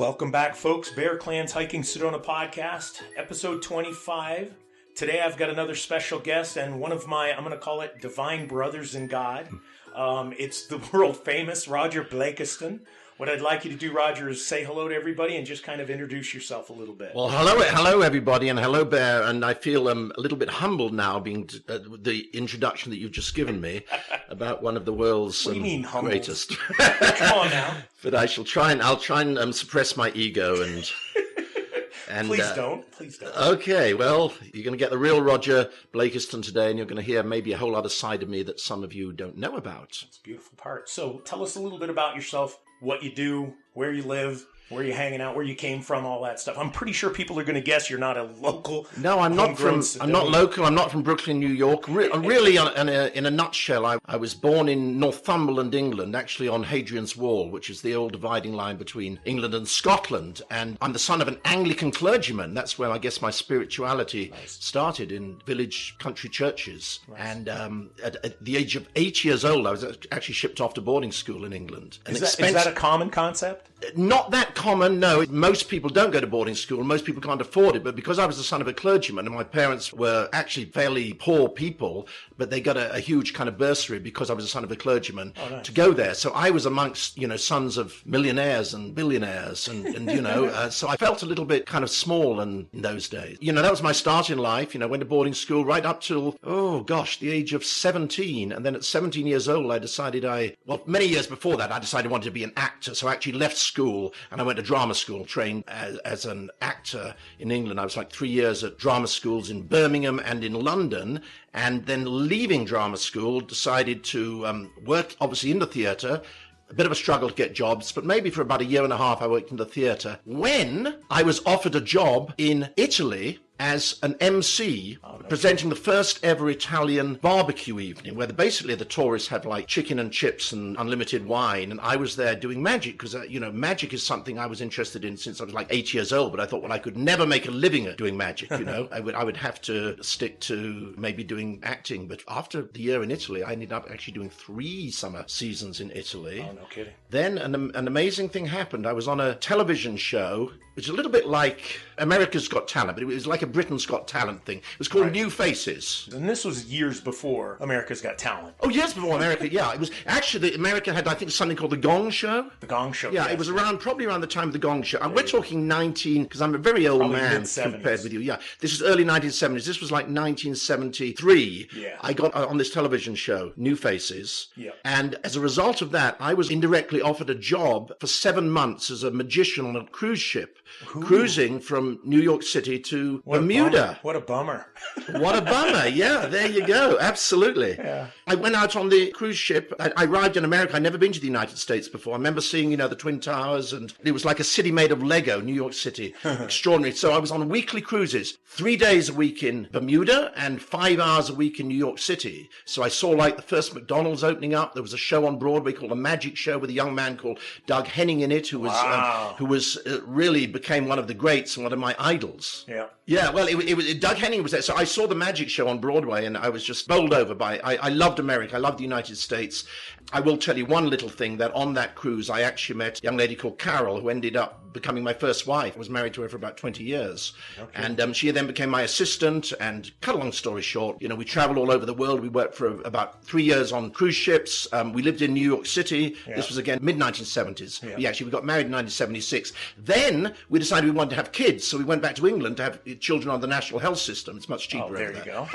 Welcome back, folks. Bear Clan's Hiking Sedona podcast, episode 25. Today I've got another special guest and one of my, I'm going to call it divine brothers in God. It's the world famous Roger Blakiston. What I'd like you to do, Roger, is say hello to everybody and just kind of introduce yourself a little bit. Well, hello everybody, and hello Bear, and I feel a little bit humbled now being the introduction that you've just given me about one of the world's what do you mean, greatest. Come on now. But I'll try and suppress my ego and Please don't. Okay, well, you're going to get the real Roger Blakiston today, and you're going to hear maybe a whole other side of me that some of you don't know about. It's a beautiful part. So tell us a little bit about yourself, what you do, where you live, where you're hanging out, where you came from, all that stuff. I'm pretty sure people are going to guess you're not a local. No, I'm not local. I'm not from Brooklyn, New York. Really, in a nutshell, I was born in Northumberland, England, actually on Hadrian's Wall, which is the old dividing line between England and Scotland. And I'm the son of an Anglican clergyman. That's where I guess my spirituality started, in village country churches. Nice. And at the age of 8 years old, I was actually shipped off to boarding school in England. Is that a common concept? Not that common, no. Most people don't go to boarding school. Most people can't afford it. But because I was the son of a clergyman, and my parents were actually fairly poor people, but they got a huge kind of bursary because I was the son of a clergyman to go there. So I was amongst, sons of millionaires and billionaires. And so I felt a little bit kind of small in those days. That was my start in life. Went to boarding school right up till, the age of 17. And then at 17 years old, I decided many years before that, I decided I wanted to be an actor. So I actually left school and I went to drama school, trained as an actor in England. I was like 3 years at drama schools in Birmingham and in London, and then leaving drama school, decided to work obviously in the theatre. A bit of a struggle to get jobs, but maybe for about a year and a half I worked in the theatre, when I was offered a job in Italy as an MC, presenting the first ever Italian barbecue evening, where basically the tourists have like chicken and chips and unlimited wine, and I was there doing magic, because magic is something I was interested in since I was like 8 years old. But I thought, well, I could never make a living at doing magic. I would have to stick to maybe doing acting. But after the year in Italy, I ended up actually doing 3 summer seasons in Italy. Oh, no kidding. Then an amazing thing happened. I was on a television show, which is a little bit like America's Got Talent, but it was like a Britain's Got Talent thing. It was called New Faces. And this was years before America's Got Talent. Oh, years before America, yeah. It was actually, America had, I think, something called The Gong Show. The Gong Show. Yeah, yes. It was probably around the time of The Gong Show. And we're talking because I'm a very old man compared with you. Yeah, this is early 1970s. This was like 1973. Yeah. I got on this television show, New Faces. Yeah. And as a result of that, I was indirectly offered a job for 7 months as a magician on a cruise ship. Ooh. Cruising from New York City to Bermuda. What a bummer. What a bummer. Yeah, there you go. Absolutely. Yeah. I went out on the cruise ship. I arrived in America. I'd never been to the United States before. I remember seeing, the Twin Towers, and it was like a city made of Lego, New York City. Extraordinary. So I was on weekly cruises, 3 days a week in Bermuda and 5 hours a week in New York City. So I saw like the first McDonald's opening up. There was a show on Broadway called A Magic Show with a young man called Doug Henning in it, who was really became one of the greats and one of my idols. Yeah. Yeah, well, Doug Henning was there. So I saw the Magic Show on Broadway, and I was just bowled over by it. I loved America. I loved the United States. I will tell you one little thing, that on that cruise, I actually met a young lady called Carol, who ended up becoming my first wife. I was married to her for about 20 years. Okay. And she then became my assistant. And cut a long story short, we traveled all over the world. We worked for about 3 years on cruise ships. We lived in New York City. Yeah. This was, again, mid-1970s. Yeah. We got married in 1976. Then we decided we wanted to have kids. So we went back to England to have children on the National Health System. It's much cheaper. Oh, there you go.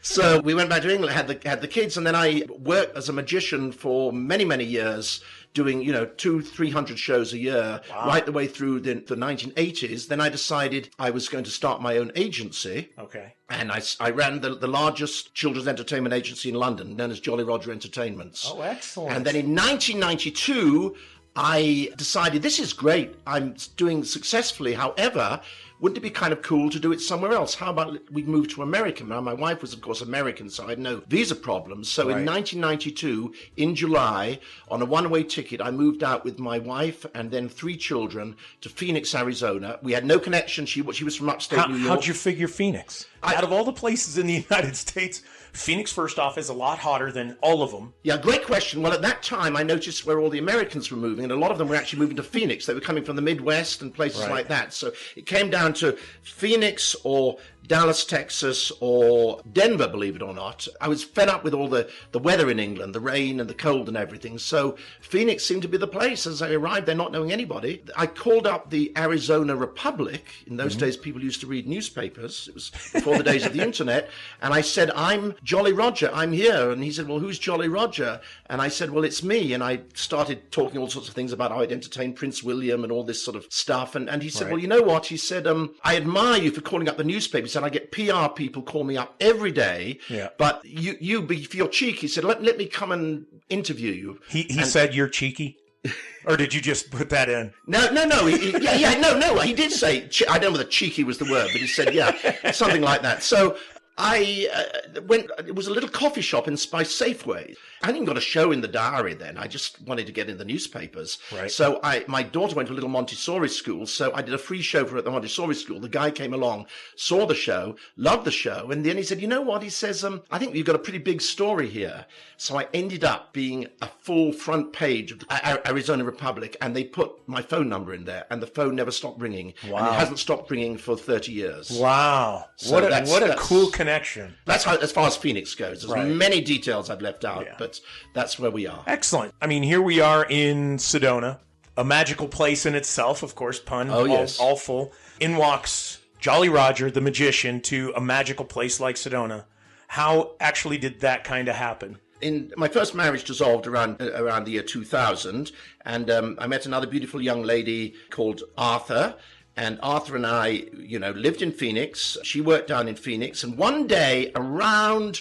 So we went back to England, had the kids, and then I worked as a magician for many, many years, doing 200-300 shows a year, right the way through the 1980s. Then I decided I was going to start my own agency. Okay. And I ran the largest children's entertainment agency in London, known as Jolly Roger Entertainments. Oh, excellent. And then in 1992, I decided, this is great. I'm doing successfully. However, wouldn't it be kind of cool to do it somewhere else? How about we move to America? Now, my wife was, of course, American, so I had no visa problems. So in 1992, in July, on a one-way ticket, I moved out with my wife and then 3 children to Phoenix, Arizona. We had no connection. She was from upstate New York. How'd you figure Phoenix? Out of all the places in the United States, Phoenix, first off, is a lot hotter than all of them. Yeah, great question. Well, at that time, I noticed where all the Americans were moving, and a lot of them were actually moving to Phoenix. They were coming from the Midwest and places like that. So it came down to Phoenix or Dallas, Texas, or Denver, believe it or not. I was fed up with all the weather in England, the rain and the cold and everything. So Phoenix seemed to be the place. As I arrived there, not knowing anybody, I called up the Arizona Republic. In those days, people used to read newspapers. It was before the days of the internet. And I said, I'm Jolly Roger. I'm here. And he said, well, who's Jolly Roger? And I said, well, it's me. And I started talking all sorts of things about how I'd entertained Prince William and all this sort of stuff. And he said, well, you know what? He said, I admire you for calling up the newspaper. He said, I get PR people call me up every day. Yeah. But if you're cheeky, he said, let me come and interview you. He said you're cheeky? Or did you just put that in? No. He did say, I don't know whether cheeky was the word, but he said, yeah, something like that. So I went, it was a little coffee shop by Safeway. I hadn't got a show in the diary then. I just wanted to get in the newspapers. Right. So my daughter went to a little Montessori school. So I did a free show for her at the Montessori school. The guy came along, saw the show, loved the show. And then he said, you know what? He says, I think you've got a pretty big story here. So I ended up being a full front page of the Arizona Republic. And they put my phone number in there. And the phone never stopped ringing. Wow. And it hasn't stopped ringing for 30 years. Wow. So what a cool connection. That's how, as far as Phoenix goes. There's many details I've left out, but that's where we are. Excellent. I mean, here we are in Sedona, a magical place in itself, of course, pun, all full. In walks Jolly Roger, the magician, to a magical place like Sedona. How actually did that kind of happen? My first marriage dissolved around the year 2000, and I met another beautiful young lady called Arthur. And Arthur and I, lived in Phoenix. She worked down in Phoenix. And one day around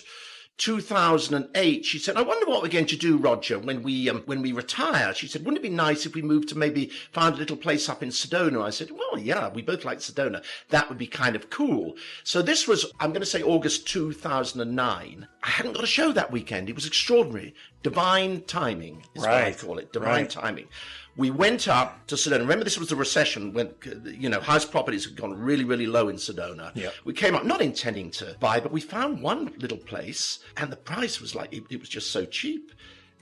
2008, she said, I wonder what we're going to do, Roger, when we retire. She said, wouldn't it be nice if we moved to maybe find a little place up in Sedona? I said, well, yeah, we both like Sedona. That would be kind of cool. So this was, I'm going to say August 2009. I hadn't got a show that weekend. It was extraordinary. Divine timing is what I call it. Divine timing. We went up to Sedona. Remember, this was the recession when, house properties had gone really, really low in Sedona. Yep. We came up not intending to buy, but we found one little place, and the price was like, it was just so cheap.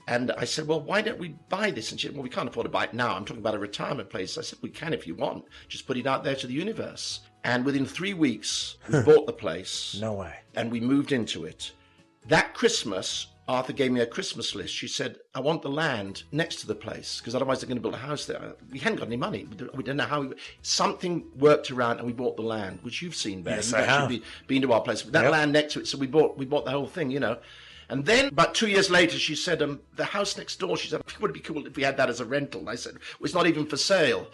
And I said, well, why don't we buy this? And she said, well, we can't afford to buy it now. I'm talking about a retirement place. I said, we can if you want. Just put it out there to the universe. And within 3 weeks, we bought the place. No way. And we moved into it. That Christmas, Arthur gave me a Christmas list. She said, I want the land next to the place because otherwise they're going to build a house there. We hadn't got any money. We didn't know how. Something worked around and we bought the land, which you've seen, Ben. Yes, you've actually been to our place. That land next to it. So we bought the whole thing, And then about 2 years later, she said, the house next door, she said, would it be cool if we had that as a rental? And I said, well, it's not even for sale.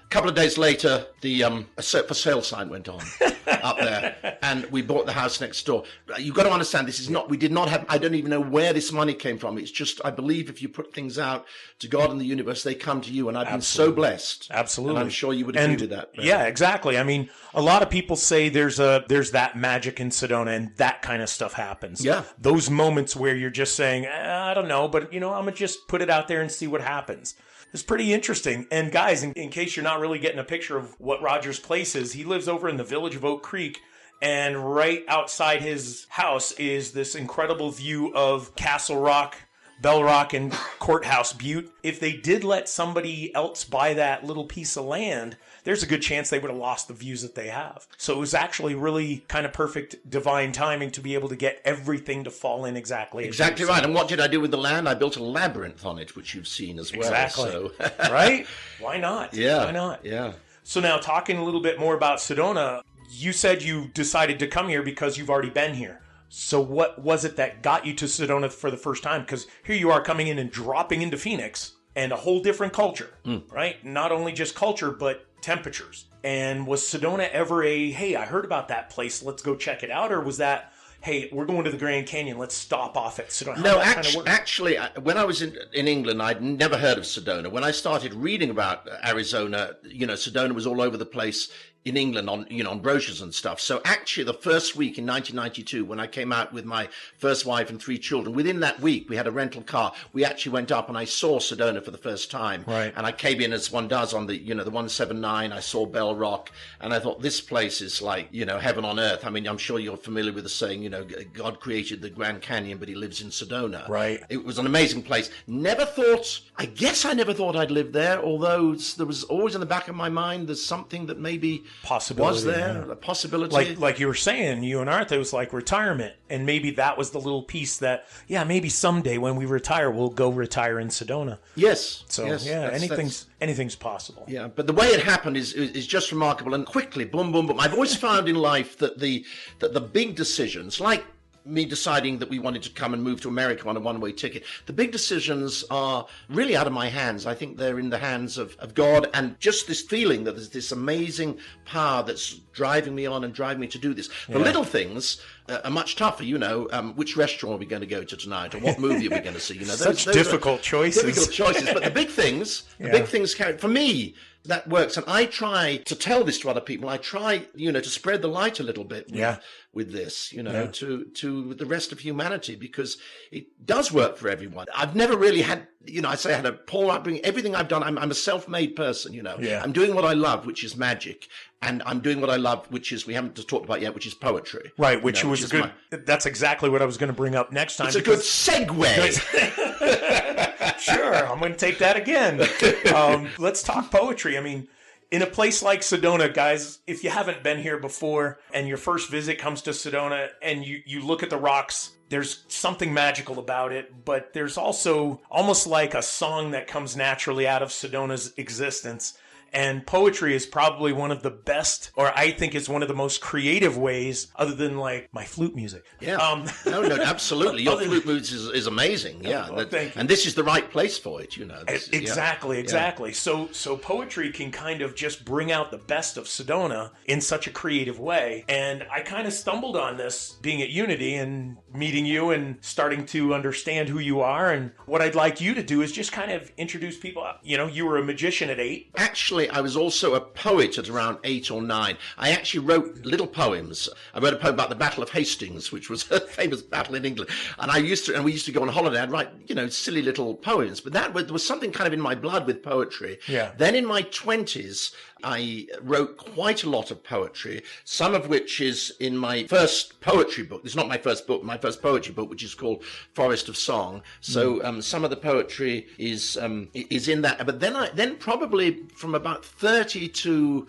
A couple of days later, the a for sale sign went on up there, and we bought the house next door. You've got to understand, this is not, we did not have, I don't even know where this money came from. It's just, I believe if you put things out to God and the universe, they come to you, and I've been so blessed. Absolutely. And I'm sure you would agree with that. But. Yeah, exactly. I mean, a lot of people say there's that magic in Sedona, and that kind of stuff happens. Yeah. Those moments where you're just saying, I don't know, but, I'm going to just put it out there and see what happens. It's pretty interesting. And guys, in case you're not really getting a picture of what Roger's place is, he lives over in the village of Oak Creek, and right outside his house is this incredible view of Castle Rock, Bell Rock, and Courthouse Butte. If they did let somebody else buy that little piece of land, there's a good chance they would have lost the views that they have. So it was actually really kind of perfect divine timing to be able to get everything to fall in exactly right. And what did I do with the land? I built a labyrinth on it, which you've seen as well. Exactly. So. Right? Why not? Yeah. Why not? Yeah. So now talking a little bit more about Sedona, you said you decided to come here because you've already been here. So what was it that got you to Sedona for the first time? Because here you are coming in and dropping into Phoenix and a whole different culture, right? Not only just culture, but temperatures. And was Sedona ever hey, I heard about that place, let's go check it out? Or was that, hey, we're going to the Grand Canyon, let's stop off at Sedona? No, actually, when I was in England, I'd never heard of Sedona. When I started reading about Arizona, Sedona was all over the place in England on brochures and stuff. So actually the first week in 1992, when I came out with my first wife and 3 children, within that week we had a rental car. We actually went up and I saw Sedona for the first time. Right. And I came in, as one does, on the 179. I saw Bell Rock, and I thought, this place is like, heaven on earth. I mean, I'm sure you're familiar with the saying, God created the Grand Canyon, but he lives in Sedona. Right. It was an amazing place. I guess I never thought I'd live there, although there was always in the back of my mind, there's something that maybe was there, a possibility. Like you were saying, you and Arthur, it was like retirement. And maybe that was the little piece that, maybe someday when we retire, we'll go retire in Sedona. Yes. So, yes, anything's possible. Yeah, but the way it happened is just remarkable. And quickly, boom, boom, boom. I've always found in life that the big decisions, like me deciding that we wanted to come and move to America on a one-way ticket. The big decisions are really out of my hands. I think they're in the hands of God, and just this feeling that there's this amazing power that's driving me on and driving me to do this. The little things are much tougher, which restaurant are we going to go to tonight, or what movie are we going to see? Such difficult choices. Difficult choices, but the big things, carry, for me, that works. And I try to tell this to other people. I try, to spread the light a little bit with this, to the rest of humanity, because it does work for everyone. I've never really had, I had a poor upbringing. Everything I've done, I'm a self-made person, I'm doing what I love, which is magic. And I'm doing what I love, which is, we haven't talked about yet, which is poetry. Right, which was good. That's exactly what I was going to bring up next time. It's a good segue. Sure, I'm going to take that again. Let's talk poetry. I mean, in a place like Sedona, guys, if you haven't been here before and your first visit comes to Sedona and you look at the rocks, there's something magical about it, but there's also almost like a song that comes naturally out of Sedona's existence. And poetry is probably one of the best, or I think is one of the most creative ways, other than like my flute music. Yeah. No, absolutely. Your flute music is amazing. Yeah. Thank you. And this is the right place for it, Exactly. Yeah. So poetry can kind of just bring out the best of Sedona in such a creative way. And I kind of stumbled on this being at Unity and meeting you and starting to understand who you are. And what I'd like you to do is just kind of introduce people. You were a magician at 8. Actually, I was also a poet at around 8 or 9. I actually wrote little poems. I wrote a poem about the Battle of Hastings, which was a famous battle in England. And we used to go on holiday. I'd write, silly little poems. But there was something kind of in my blood with poetry. Yeah. Then in my 20s, I wrote quite a lot of poetry, some of which is in my first poetry book. It's not my first book, my first poetry book, which is called Forest of Song. So some of the poetry is in that. But then probably from about 30 to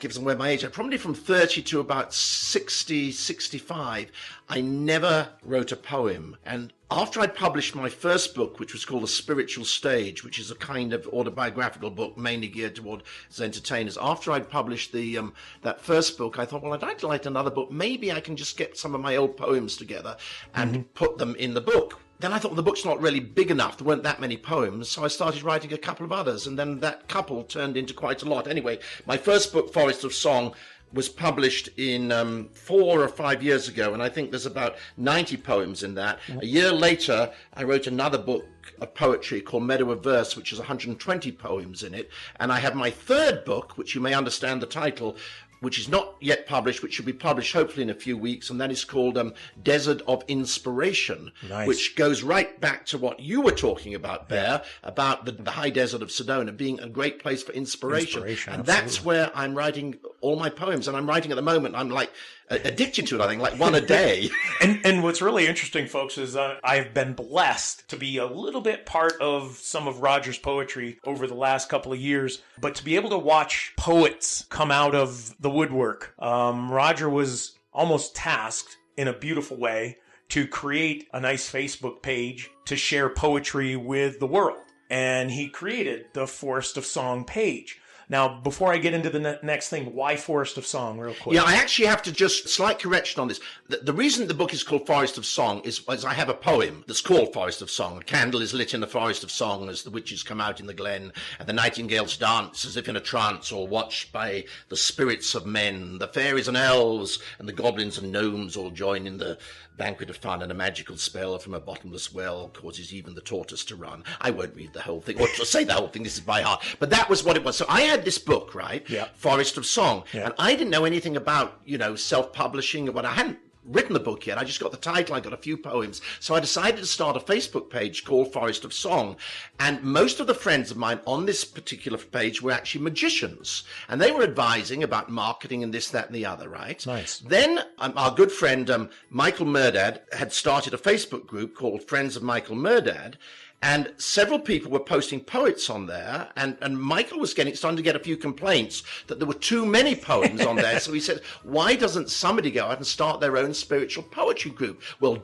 gives away my age. Probably from 30 to about 60, 65, I never wrote a poem. And after I'd published my first book, which was called The Spiritual Stage, which is a kind of autobiographical book mainly geared towards entertainers, after I'd published that first book, I thought, well, I'd like to write another book. Maybe I can just get some of my old poems together and put them in the book. Then I thought, well, the book's not really big enough. There weren't that many poems. So I started writing a couple of others. And then that couple turned into quite a lot. Anyway, my first book, Forest of Song, was published in 4 or 5 years ago. And I think there's about 90 poems in that. A year later, I wrote another book of poetry called Meadow of Verse, which has 120 poems in it. And I have my third book, which you may understand the title, which is not yet published, which should be published hopefully in a few weeks, and that is called Desert of Inspiration, which goes right back to what you were talking about, Bear, about the high desert of Sedona being a great place for inspiration. And absolutely. That's where I'm writing all my poems, and I'm writing at the moment. I'm like addicted to it, I think, like one a day. And what's really interesting, folks, is I've been blessed to be a little bit part of some of Roger's poetry over the last couple of years, but to be able to watch poets come out of the woodwork. Roger was almost tasked in a beautiful way to create a nice Facebook page to share poetry with the world. And he created the Forest of Song page. Now, before I get into the next thing, why Forest of Song, real quick? Yeah, I actually have to just slight correction on this. The reason the book is called Forest of Song is I have a poem that's called Forest of Song. A candle is lit in the Forest of Song as the witches come out in the glen, and the nightingales dance as if in a trance, all watched by the spirits of men. The fairies and elves and the goblins and gnomes all join in the banquet of fun, and a magical spell from a bottomless well causes even the tortoise to run. I won't read the whole thing, or say the whole thing, this is by heart. But that was what it was. So I had this book, right? Yeah. Forest of Song. Yeah. And I didn't know anything about, self-publishing, but I hadn't written the book yet. I just got the title. I got a few poems. So I decided to start a Facebook page called Forest of Song. And most of the friends of mine on this particular page were actually magicians. And they were advising about marketing and this, that, and the other, right? Nice. Then our good friend Michael Murdad had started a Facebook group called Friends of Michael Murdad. And several people were posting poets on there, and Michael was starting to get a few complaints that there were too many poems on there. So he said, why doesn't somebody go out and start their own spiritual poetry group? Well,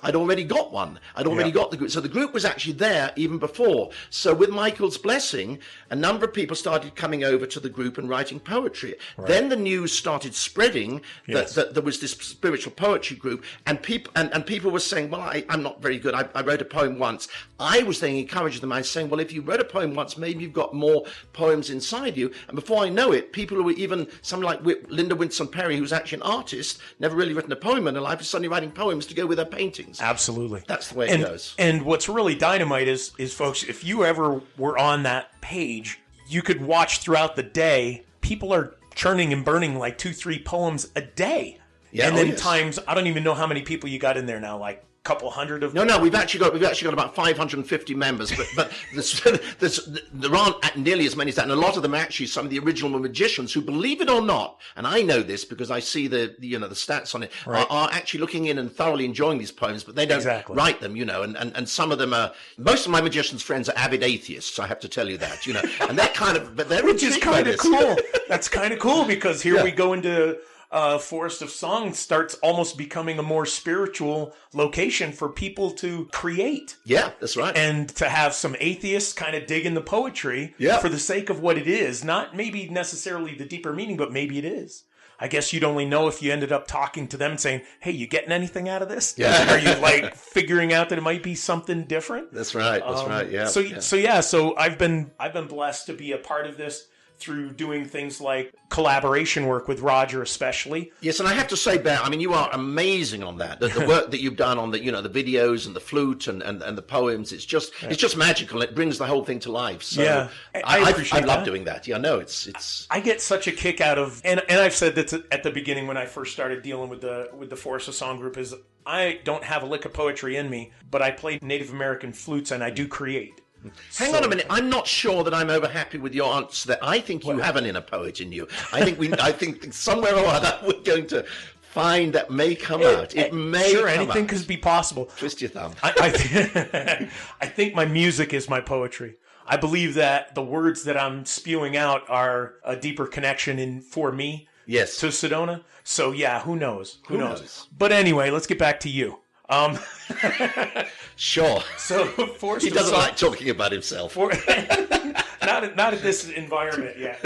I'd already got one. I'd already got the group. So the group was actually there even before. So with Michael's blessing, a number of people started coming over to the group and writing poetry. Right. Then the news started spreading that there was this spiritual poetry group, and people were saying, well, I'm not very good. I wrote a poem once. I was then encouraging them. I was saying, well, if you wrote a poem once, maybe you've got more poems inside you. And before I know it, people who were even, someone like Linda Winston Perry, who's actually an artist, never really written a poem in her life, is suddenly writing poems to go with her paintings. Absolutely. That's the way it goes. And what's really dynamite is folks, if you ever were on that page, you could watch throughout the day, people are churning and burning like 2-3 poems a day. Yeah, and then times, I don't even know how many people you got in there now, like couple hundred of no we've actually got about 550 members, but there aren't nearly as many as that, and a lot of them are actually some of the original magicians who, believe it or not, and I know this because I see the stats on it, are actually looking in and thoroughly enjoying these poems, but they don't write them, and some of them are, most of my magicians' friends are avid atheists, I have to tell you that, and they're kind of, but they're which is kind of cool. That's kind of cool, because here we go into Forest of Song starts almost becoming a more spiritual location for people to create. Yeah, that's right. And to have some atheists kind of dig in the poetry for the sake of what it is. Not maybe necessarily the deeper meaning, but maybe it is. I guess you'd only know if you ended up talking to them and saying, hey, you getting anything out of this? Yeah. Are you like figuring out that it might be something different? That's right. That's right. Yeah. So I've been blessed to be a part of this through doing things like collaboration work with Roger, especially. Yes, and I have to say, Bear, I mean, you are amazing on that. The work that you've done on the, the videos and the flute and the poems, it's just magical. It brings the whole thing to life. So I appreciate I love doing that. Yeah, no, it's. I get such a kick out of, and I've said that at the beginning when I first started dealing with the Forest of Song group, is I don't have a lick of poetry in me, but I play Native American flutes and I do create. Hang on a minute. I'm not sure that I'm over happy with your answer there. I think you have an inner poet in you. I think somewhere or other we're going to find that may come out. It may sure, anything could be possible. Twist your thumb. I think my music is my poetry. I believe that the words that I'm spewing out are a deeper connection for me to Sedona. So yeah, who knows? Who knows? But anyway, let's get back to you. Sure. So he doesn't like talking about himself. Not at this environment yet.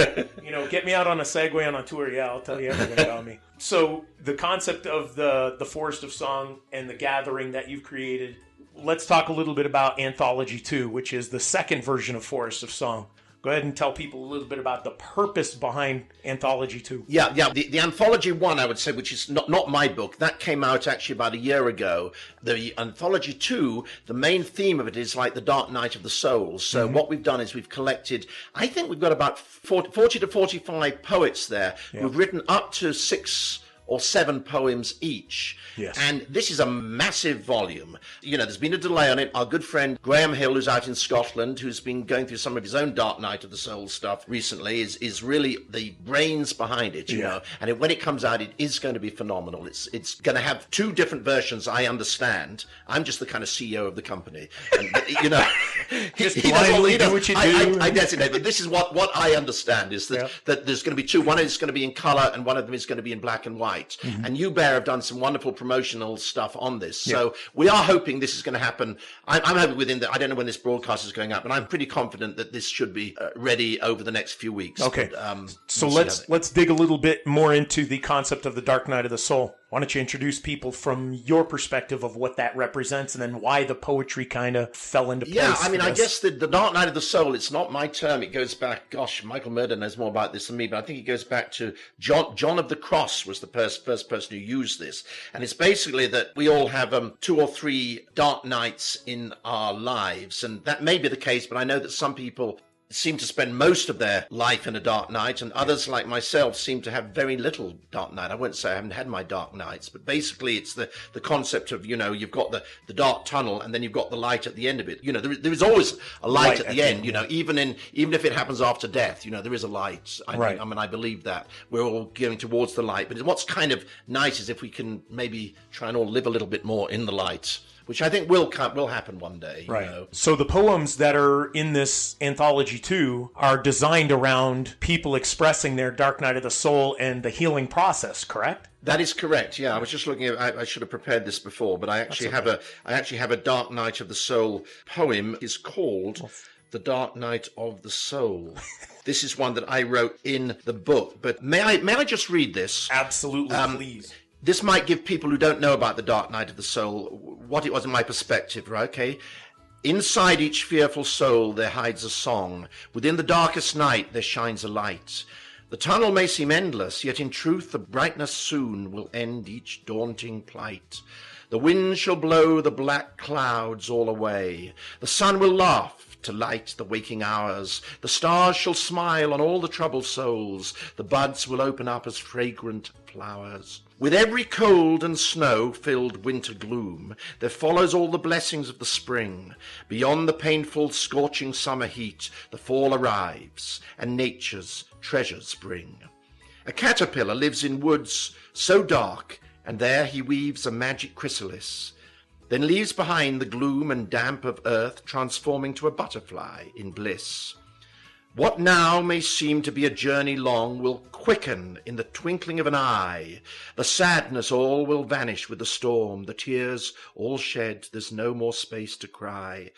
Get me out on a Segway on a tour. Yeah, I'll tell you everything about me. So the concept of the Forest of Song and the gathering that you've created. Let's talk a little bit about Anthology 2, which is the second version of Forest of Song. Go ahead and tell people a little bit about the purpose behind Anthology 2. Yeah. The Anthology 1, I would say, which is not my book, that came out actually about a year ago. The Anthology 2, the main theme of it is like the dark night of the soul. So what we've done is we've collected, I think we've got about 40 to 45 poets there who've written up to 6 or 7 poems each. Yes. And this is a massive volume. There's been a delay on it. Our good friend Graham Hill, who's out in Scotland, who's been going through some of his own Dark Night of the Soul stuff recently, is really the brains behind it, you know. And when it comes out, it is going to be phenomenal. It's going to have 2 different versions, I understand. I'm just the kind of CEO of the company. And, just blindly do what you do. I designate, but this is what I understand, is that there's going to be 2. One is going to be in color, and one of them is going to be in black and white. And you, Bear, have done some wonderful promotional stuff on this. So we are hoping this is going to happen. I'm hoping I don't know when this broadcast is going up, but I'm pretty confident that this should be ready over the next few weeks. Okay. But, so let's dig a little bit more into the concept of the Dark Night of the Soul. Why don't you introduce people from your perspective of what that represents and then why the poetry kind of fell into place? Yeah, I mean, I guess the Dark Night of the Soul, it's not my term. It goes back, Michael Murder knows more about this than me, but I think it goes back to John of the Cross was the first person who used this. And it's basically that we all have 2 or 3 dark nights in our lives. And that may be the case, but I know that some people seem to spend most of their life in a dark night, and others like myself seem to have very little dark night. I wouldn't say I haven't had my dark nights, but basically it's the concept of, you've got the dark tunnel and then you've got the light at the end of it. There is always a light at the end, even if it happens after death, there is a light. I believe that we're all going towards the light. But what's kind of nice is if we can maybe try and all live a little bit more in the light, which I think will happen one day. Right. So the poems that are in this anthology too are designed around people expressing their dark night of the soul and the healing process, correct? That is correct. Yeah, I was just looking at. I should have prepared this before, but I actually have a dark night of the soul poem. It's called "The Dark Night of the Soul." This is one that I wrote in the book. But may I just read this? Absolutely, please. This might give people who don't know about the Dark Night of the Soul what it was in my perspective, right? Okay. Inside each fearful soul there hides a song. Within the darkest night there shines a light. The tunnel may seem endless, yet in truth the brightness soon will end each daunting plight. The wind shall blow the black clouds all away. The sun will laugh to light the waking hours. The stars shall smile on all the troubled souls. The buds will open up as fragrant flowers. With every cold and snow-filled winter gloom, there follows all the blessings of the spring. Beyond the painful, scorching summer heat, the fall arrives, and nature's treasures bring. A caterpillar lives in woods so dark, and there he weaves a magic chrysalis, then leaves behind the gloom and damp of earth, transforming to a butterfly in bliss. What now may seem to be a journey long will quicken in the twinkling of an eye. The sadness all will vanish with the storm, the tears all shed, there's no more space to cry.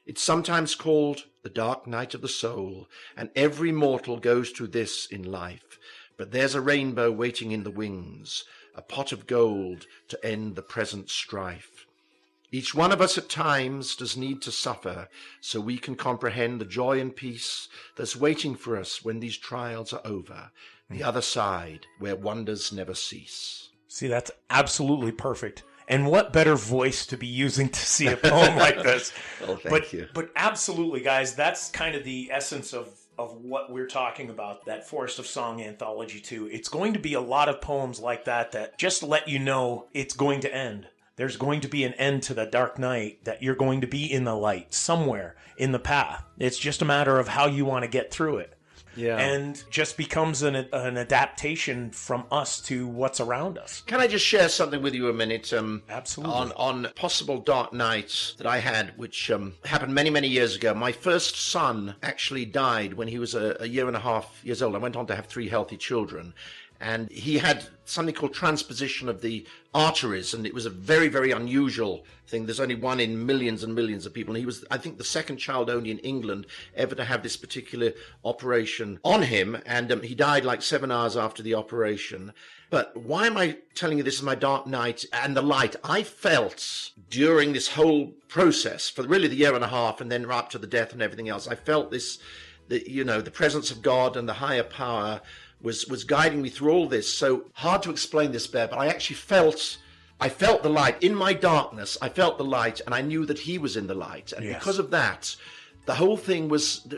It's sometimes called the dark night of the soul, and every mortal goes through this in life. But there's a rainbow waiting in the wings, a pot of gold to end the present strife. Each one of us at times does need to suffer so we can comprehend the joy and peace that's waiting for us when these trials are over, the other side where wonders never cease. See, that's absolutely perfect. And what better voice to be using to see a poem like this? Oh, thank you. But absolutely, guys, that's kind of the essence of what we're talking about, that Forest of Song anthology too. It's going to be a lot of poems like that just let you know it's going to end. There's going to be an end to the dark night, that you're going to be in the light somewhere in the path. It's just a matter of how you want to get through it. Yeah. And just becomes an adaptation from us to what's around us. Can I just share something with you a minute? Absolutely. On possible dark nights that I had, which happened many, many years ago. My first son actually died when he was a year and a half years old. I went on to have 3 healthy children. And he had something called transposition of the arteries, and it was a very, very unusual thing. There's only one in millions and millions of people. And he was, I think, the second child only in England ever to have this particular operation on him. And he died like 7 hours after the operation. But why am I telling you this is my dark night and the light? I felt during this whole process, for really the year and a half, and then right up to the death and everything else, I felt the presence of God and the higher power was guiding me through all this. So hard to explain this, Bear, but I actually felt the light. In my darkness, I felt the light, and I knew that he was in the light. And because of that, the whole thing was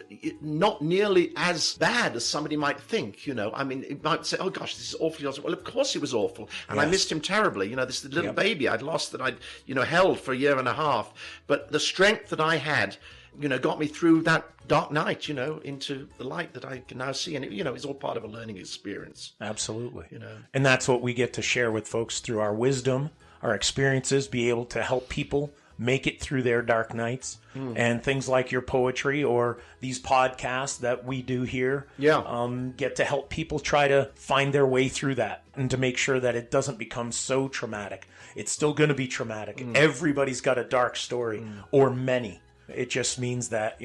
not nearly as bad as somebody might think, I mean, it might say, oh gosh, this is awfully awesome. Well, of course it was awful. And I missed him terribly. This little baby I'd lost that I'd, held for a year and a half. But the strength that I had, got me through that dark night, into the light that I can now see. And, it's all part of a learning experience. Absolutely. And that's what we get to share with folks through our wisdom, our experiences, be able to help people make it through their dark nights. And things like your poetry or these podcasts that we do here get to help people try to find their way through that and to make sure that it doesn't become so traumatic. It's still going to be traumatic. Everybody's got a dark story, or many. It just means that,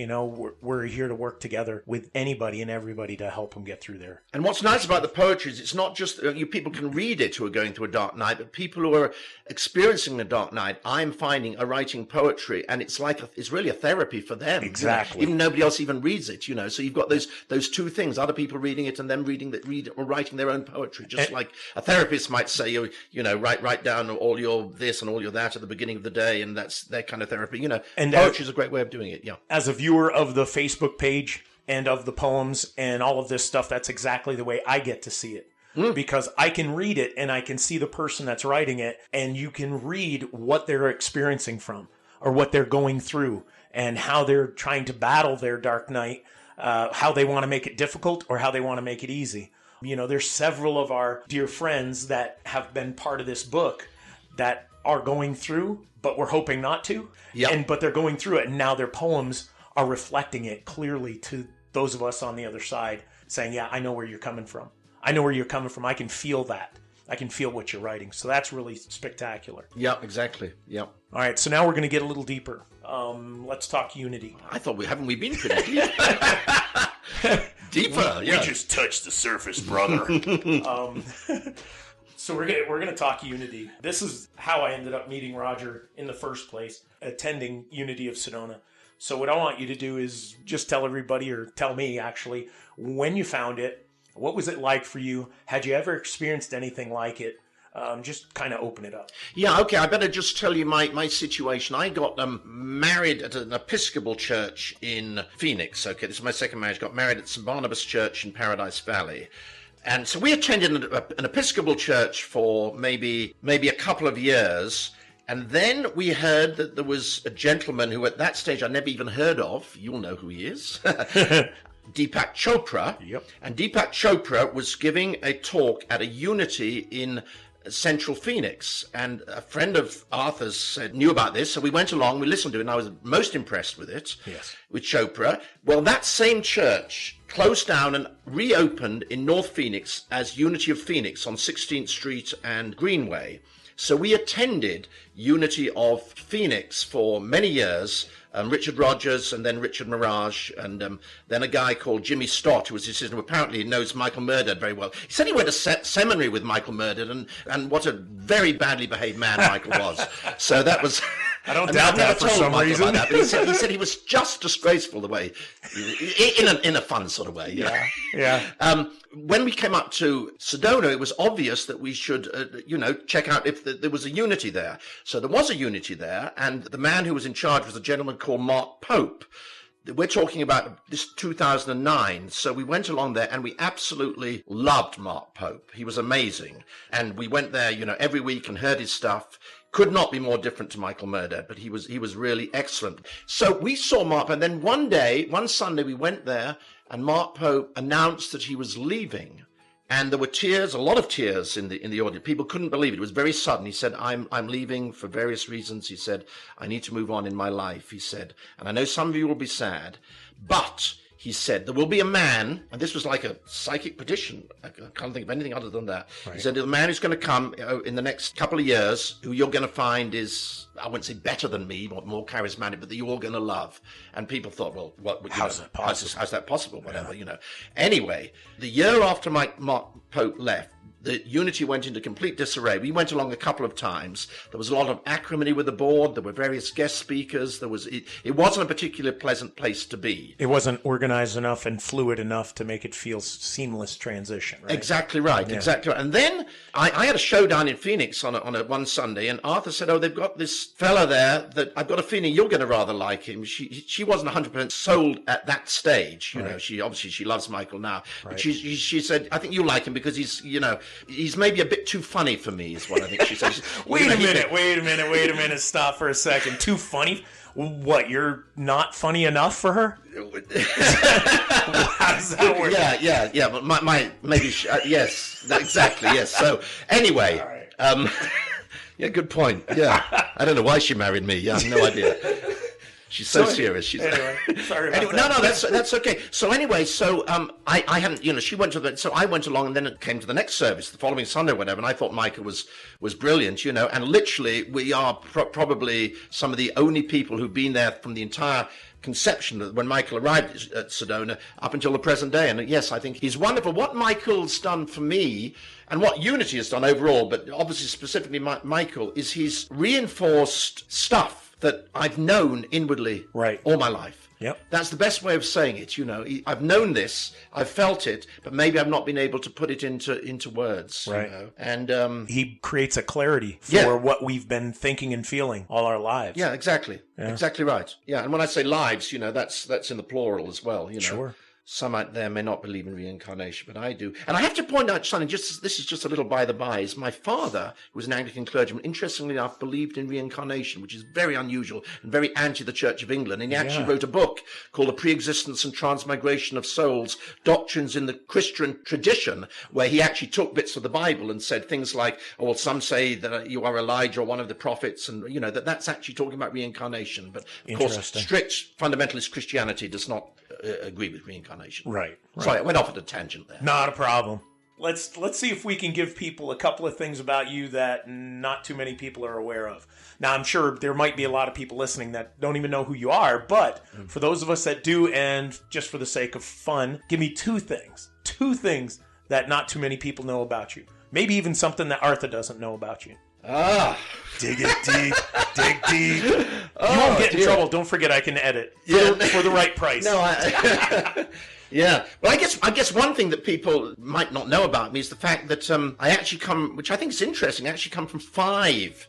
we're here to work together with anybody and everybody to help them get through there. And what's nice about the poetry is it's not just you people can read it who are going through a dark night, but people who are experiencing a dark night, I'm finding, are writing poetry, and it's really a therapy for them. Exactly. Even nobody else even reads it, So you've got those two things: other people reading it and them or writing their own poetry. Just like a therapist might say, write down all your this and all your that at the beginning of the day, and that's their kind of therapy. And poetry is a great way of doing it. Yeah. As a viewer of the Facebook page, and of the poems and all of this stuff, that's exactly the way I get to see it. Because I can read it and I can see the person that's writing it, and you can read what they're experiencing from or what they're going through and how they're trying to battle their dark night, how they want to make it difficult or how they want to make it easy. You know, there's several of our dear friends that have been part of this book that are going through, but we're hoping not to. Yep. But they're going through it, and now their poems are reflecting it clearly to those of us on the other side, saying, yeah, I know where you're coming from. I know where you're coming from. I can feel that. I can feel what you're writing. So that's really spectacular. Yeah, exactly. Yeah. All right, so now we're going to get a little deeper. Let's talk Unity. I thought haven't we been pretty deep? Deeper, We just touched the surface, brother. So we're gonna talk Unity. This is how I ended up meeting Roger in the first place, attending Unity of Sedona. So what I want you to do is just tell everybody, or tell me actually, when you found it, what was it like for you? Had you ever experienced anything like it? Just kind of open it up. Yeah, okay, I better just tell you my situation. I got married at an Episcopal church in Phoenix. Okay, this is my second marriage. Got married at St. Barnabas Church in Paradise Valley. And so we attended an Episcopal church for maybe a couple of years. And then we heard that there was a gentleman who at that stage I never even heard of. You'll know who he is. Deepak Chopra. Yep. And Deepak Chopra was giving a talk at a Unity in Central Phoenix, and a friend of Arthur's knew about this, so we went along, we listened to it, and I was most impressed with it. Yes. With Chopra. Well, that same church closed down and reopened in North Phoenix as Unity of Phoenix on 16th Street and Greenway. So we attended Unity of Phoenix for many years. Richard Rogers, and then Richard Mirage, and then a guy called Jimmy Stott, who was his assistant, who apparently knows Michael Murdard very well. He said he went to seminary with Michael Murdard, and what a very badly behaved man Michael was. So that was... I don't doubt that for some reason. That, but he said he was just disgraceful the way, in a fun sort of way. Yeah. When we came up to Sedona, it was obvious that we should, check out if there was a Unity there. So there was a Unity there, and the man who was in charge was a gentleman called Mark Pope. We're talking about this 2009. So we went along there and we absolutely loved Mark Pope. He was amazing. And we went there, every week and heard his stuff. Could not be more different to Michael Murdard, but he was really excellent. So we saw Mark, and then one Sunday we went there, and Mark Pope announced that he was leaving. And there were tears, a lot of tears in the audience. People couldn't believe it. It was very sudden. He said, I'm leaving for various reasons. He said, I need to move on in my life, he said. And I know some of you will be sad, but he said, there will be a man, and this was like a psychic prediction. I can't think of anything other than that. Right. He said, the man who's going to come in the next couple of years, who you're going to find is, I wouldn't say better than me, but more charismatic, but that you're all going to love. And people thought, well, how's that possible? Whatever, Anyway, the year after Mark Pope left, the Unity went into complete disarray. We went along a couple of times. There was a lot of acrimony with the board. There were various guest speakers. It wasn't a particularly pleasant place to be. It wasn't organized enough and fluid enough to make it feel seamless transition, right? Exactly right, exactly right. And then I had a show down in Phoenix on one Sunday, and Arthur said, they've got this fella there that I've got a feeling you're going to rather like him. She wasn't 100% sold at that stage. She loves Michael now. Right. But she said, I think you like him because he's maybe a bit too funny for me, is what I think she said. Wait a minute. Stop for a second. Too funny? What, you're not funny enough for her? How does that work? Yeah. But yes, exactly, yes. So anyway, right. Yeah, good point. Yeah, I don't know why she married me. Yeah, I have no idea. She's so serious. Anyway, sorry about that. No, that's okay. So anyway, I hadn't, she went so I went along, and then it came to the next service the following Sunday or whatever, and I thought Micah was brilliant, and literally we are probably some of the only people who've been there from the entire conception when Michael arrived at Sedona up until the present day. And yes, I think he's wonderful. What Michael's done for me, and what Unity has done overall, but obviously specifically Michael, is he's reinforced stuff that I've known inwardly all my life. Yep. That's the best way of saying it, I've known this, I've felt it, but maybe I've not been able to put it into words. Right. And he creates a clarity for what we've been thinking and feeling all our lives. Yeah, exactly. Yeah. Exactly right. Yeah, and when I say lives, that's in the plural as well, Sure. some out there may not believe in reincarnation, but I do. And I have to point out something, this is just a little by the by, is my father, who was an Anglican clergyman, interestingly enough, believed in reincarnation, which is very unusual and very anti the Church of England. And he actually wrote a book called The Pre-Existence and Transmigration of Souls, Doctrines in the Christian Tradition, where he actually took bits of the Bible and said things like, oh, well, some say that you are Elijah or one of the prophets, and, you know, that's actually talking about reincarnation. But, of course, strict fundamentalist Christianity does not agree with reincarnation. Right. Sorry, I went off at a tangent there. Not a problem. Let's see if we can give people a couple of things about you that not too many people are aware of. Now, I'm sure there might be a lot of people listening that don't even know who you are, but for those of us that do, and just for the sake of fun, give me two things that not too many people know about you. Maybe even something that Arthur doesn't know about you. Dig it deep. Dig deep. You won't get in trouble. Don't forget I can edit for the right price. No, yeah. Well, I guess one thing that people might not know about me is the fact that I actually come, which I think is interesting, I actually come from five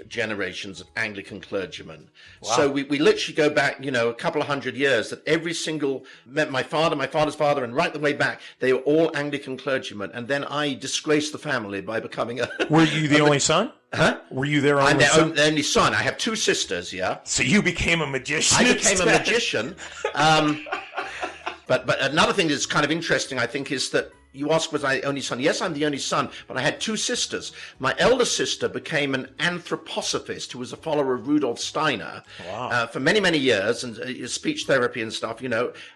generations of Anglican clergymen. Wow. So we literally go back, a couple of hundred years, that every single, my father, my father's father, and right the way back, they were all Anglican clergymen. And then I disgraced the family by becoming a... Were you the only son? Huh? Were you their only son? I'm their only son. I have two sisters, yeah. So you became a magician I became a magician. But another thing that's kind of interesting, I think, is that you ask, was I the only son? Yes, I'm the only son, but I had two sisters. My elder sister became an anthroposophist who was a follower of Rudolf Steiner for many, many years, and speech therapy and stuff.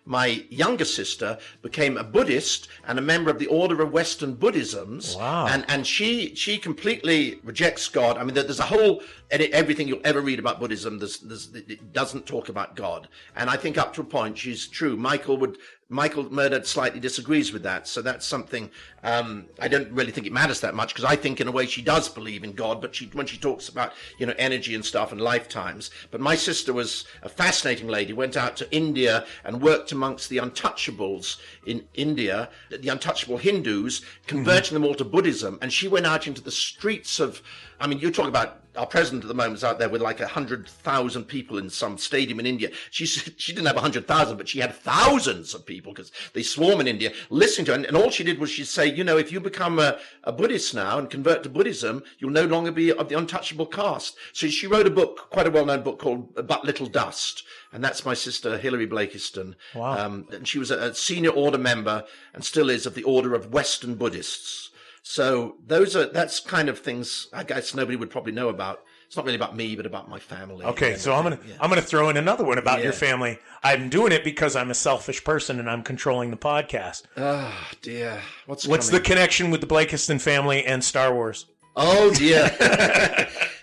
My younger sister became a Buddhist and a member of the Order of Western Buddhisms. Wow. And she completely rejects God. I mean, there's a whole, everything you'll ever read about Buddhism, it doesn't talk about God. And I think up to a point, she's true. Michael Murdoch slightly disagrees with that, so that's something I don't really think it matters that much, because I think in a way she does believe in God, but when she talks about energy and stuff and lifetimes. But my sister was a fascinating lady, went out to India and worked amongst the untouchables in India, the untouchable Hindus, converting them all to Buddhism, and she went out into the streets of, I mean, you talk about our president at the moment is out there with like 100,000 people in some stadium in India. She didn't have 100,000, but she had thousands of people, because they swarm in India, listening to her. And all she did was she'd say, if you become a Buddhist now and convert to Buddhism, you'll no longer be of the untouchable caste. So she wrote a book, quite a well-known book, called But Little Dust. And that's my sister, Hilary Blakiston. Wow. And she was a senior order member, and still is, of the Order of Western Buddhists. So that's kind of things I guess nobody would probably know about. It's not really about me, but about my family. Okay, so I'm gonna throw in another one about your family. I'm doing it because I'm a selfish person and I'm controlling the podcast. Oh dear, what's the connection with the Blakiston family and Star Wars? Oh dear.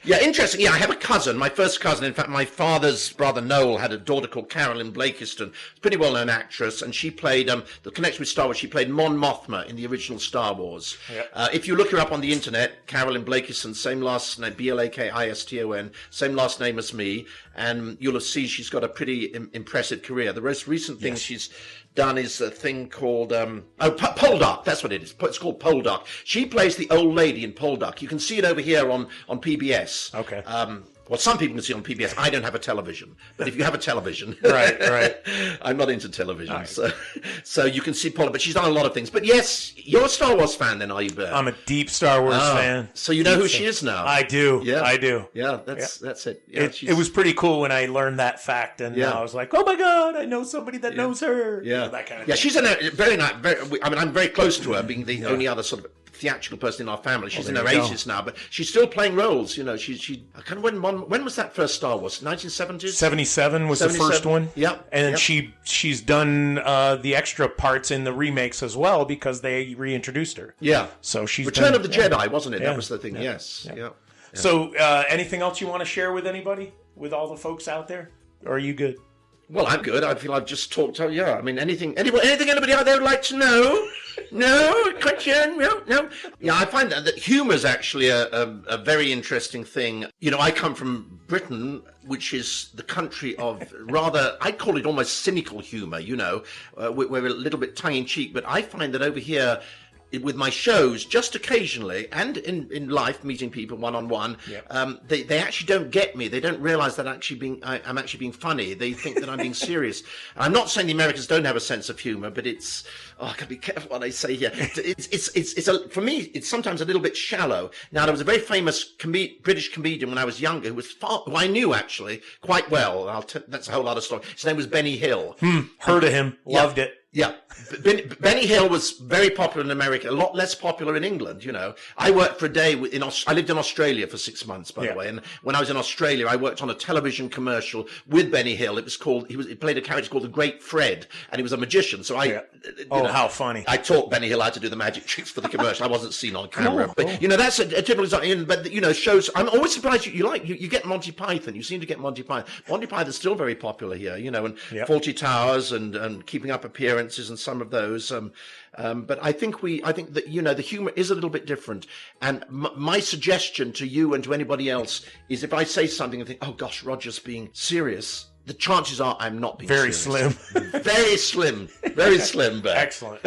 Yeah, interesting. Yeah, I have a cousin, my first cousin. In fact, my father's brother Noel had a daughter called Carolyn Blakiston, pretty well-known actress, and she played, the connection with Star Wars, she played Mon Mothma in the original Star Wars. Yep. If you look her up on the internet, Carolyn Blakiston, same last name, Blakiston, same last name as me, and you'll see she's got a pretty impressive career. The most recent thing she's done is a thing called Poldark. That's what it is. It's called Poldark. She plays the old lady in Poldark. You can see it over here on PBS. Okay. Well, some people can see on PBS. I don't have a television, but if you have a television, right. I'm not into television, Right. so you can see Poldark. But she's done a lot of things. But yes, you're a Star Wars fan, then, are you, Bert? I'm a deep Star Wars fan. So you know who she is now? I do. Yeah, I do. Yeah, that's it. Yeah, it was pretty cool when I learned that fact, and I was like, "Oh my god, I know somebody that knows her." Yeah, that kind of thing. Yeah, she's very nice. I mean, I'm very close to her, being the only other sort of theatrical person in our family. She's in her 80s now, but she's still playing roles. She I kind of when was that first Star Wars? 1970s. 77 was the first one. Yep. And she's done the extra parts in the remakes as well, because they reintroduced her. Yeah. So she's Return of the Jedi, wasn't it? Yeah. That was the thing. Yeah. Yes. Yeah. So anything else you want to share with anybody, with all the folks out there, or are you good? Well, I'm good. I feel I've just talked. I mean, anything anybody out there would like to know? No question. No. Yeah, I find that humor is actually a very interesting thing. I come from Britain, which is the country of rather, I'd call it almost cynical humor. We're a little bit tongue in cheek, but I find that over here, with my shows, just occasionally, and in life, meeting people one-on-one, they actually don't get me. They don't realize that I'm actually being funny. They think that I'm being serious. And I'm not saying the Americans don't have a sense of humor, but it's, I gotta be careful what I say here. For me, it's sometimes a little bit shallow. Now, there was a very famous British comedian when I was younger who I knew actually quite well. That's a whole other story. His name was Benny Hill. Heard of him. Loved it. Yeah. Benny Hill was very popular in America, a lot less popular in England, you know. I worked for a day I lived in Australia for 6 months, by the way. And when I was in Australia, I worked on a television commercial with Benny Hill. It was called, he played a character called the Great Fred, and he was a magician. So how funny. I taught Benny Hill how to do the magic tricks for the commercial. I wasn't seen on camera. Cool. But, you know, that's a typical example. But, you know, shows, I'm always surprised you get Monty Python. You seem to get Monty Python. Monty Python's still very popular here, you know, and Fawlty Towers and Keeping Up Appearances and some of those. But I think that, you know, the humor is a little bit different. And my suggestion to you and to anybody else is, if I say something and think, oh gosh, Roger's being serious, the chances are I'm not being very serious. Slim. Very slim. But. Excellent.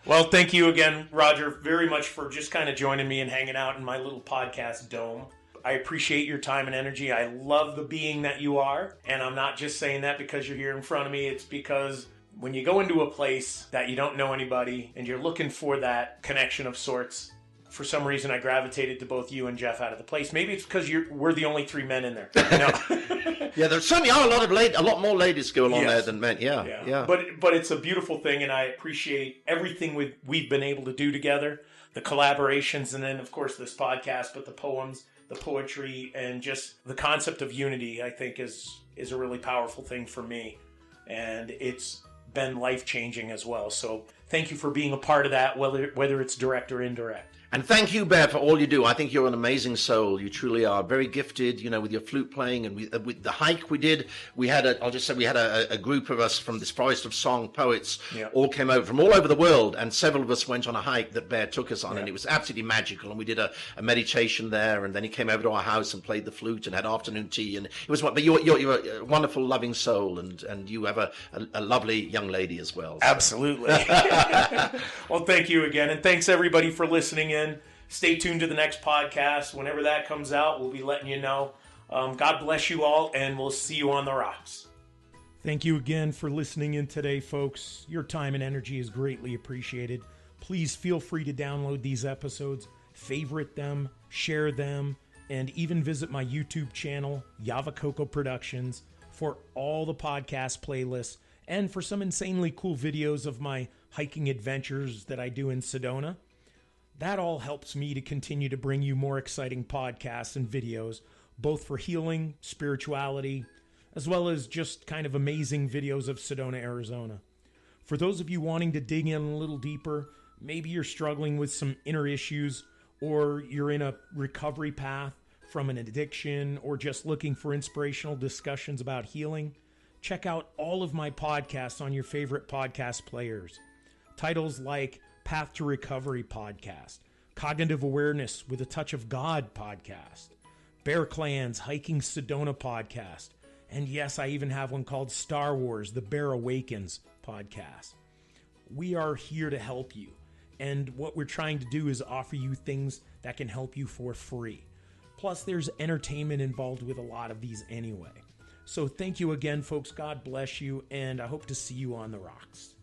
Well, thank you again, Roger, very much for just kind of joining me and hanging out in my little podcast dome. I appreciate your time and energy. I love the being that you are. And I'm not just saying that because you're here in front of me. It's because when you go into a place that you don't know anybody and you're looking for that connection of sorts, for some reason I gravitated to both you and Jeff out of the place. Maybe it's because we're the only 3 men in there. No. Yeah, there certainly are a lot more ladies go along there than men. Yeah. But it's a beautiful thing, and I appreciate everything we've been able to do together, the collaborations, and then of course this podcast, but the poems, the poetry, and just the concept of unity, I think is a really powerful thing for me, and it's been life-changing as well. So thank you for being a part of that, whether it's direct or indirect. And thank you, Bear, for all you do. I think you're an amazing soul. You truly are very gifted, you know, with your flute playing. And with the hike we did, we had a group of us from this Forest of Song poets all came over from all over the world. And several of us went on a hike that Bear took us on. And it was absolutely magical. And we did a meditation there. And then he came over to our house and played the flute and had afternoon tea. And it was, but you're a wonderful, loving soul. And you have a lovely young lady as well. So. Absolutely. Well, thank you again. And thanks, everybody, for listening in. Stay tuned to the next podcast. Whenever that comes out, we'll be letting you know. God bless you all, and we'll see you on the rocks. Thank you again for listening in today, folks. Your time and energy is greatly appreciated. Please feel free to download these episodes, favorite them, share them, and even visit my YouTube channel, Yava-Coco Productions, for all the podcast playlists and for some insanely cool videos of my hiking adventures that I do in Sedona. That all helps me to continue to bring you more exciting podcasts and videos, both for healing, spirituality, as well as just kind of amazing videos of Sedona, Arizona. For those of you wanting to dig in a little deeper, maybe you're struggling with some inner issues, or you're in a recovery path from an addiction, or just looking for inspirational discussions about healing, check out all of my podcasts on your favorite podcast players. Titles like Path to Recovery podcast, Cognitive Awareness with a Touch of God podcast, Bear Clan's Hiking Sedona podcast, and yes, I even have one called Star Wars, The Bear Awakens podcast. We are here to help you, and what we're trying to do is offer you things that can help you for free. Plus, there's entertainment involved with a lot of these anyway. So thank you again, folks. God bless you, and I hope to see you on the rocks.